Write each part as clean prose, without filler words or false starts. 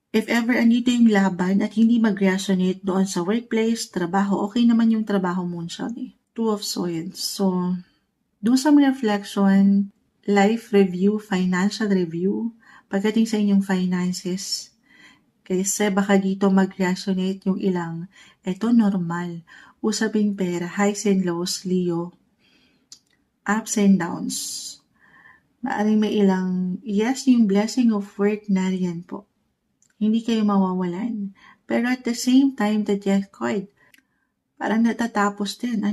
If ever andito yung laban at hindi mag-resonate doon sa workplace, trabaho, okay naman yung trabaho mo siya eh. Two of Swords. So, do some reflection, life review, financial review, pagdating sa inyong finances. Kasi baka dito mag-resonate yung ilang, eto normal. Usaping pera, highs and lows, Leo, ups and downs. Maaring may ilang, yes, yung blessing of work na riyan po. Hindi kayo mawawalan. Pero at the same time, the death card, parang natatapos din,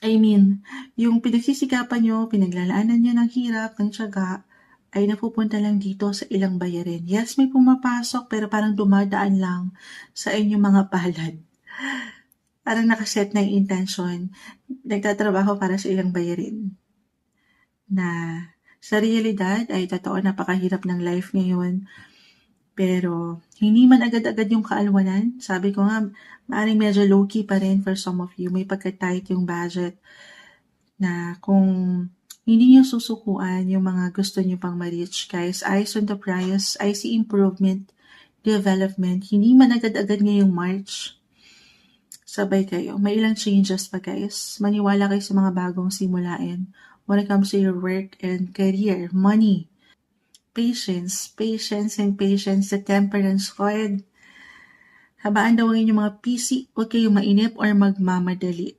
I mean, yung pinagsisikapan nyo, pinaglalaanan nyo ng hirap, ng tiyaga, ay napupunta lang dito sa ilang bayarin. Yes, may pumapasok, pero parang dumadaan lang sa inyong mga palad. Parang nakaset na yung intention, nagtatrabaho para sa ilang bayarin. Na sa realidad ay totoo, napakahirap ng life ngayon. Pero hindi man agad-agad yung kaalwanan. Sabi ko nga, maaaring medyo low-key pa rin for some of you. May pagka-tight yung budget na kung hindi nyo susukuan yung mga gusto nyo pang ma-reach, guys. Eyes on the prize. I see improvement, development. Hindi man agad-agad ngayong March. Sabay kayo. May ilang changes pa, guys. Maniwala kayo sa mga bagong simulain when it comes to your work and career, money. Patience, and patience, the temperance card. Habaan daw ang inyong mga PC, huwag kayong mainip or magmamadali.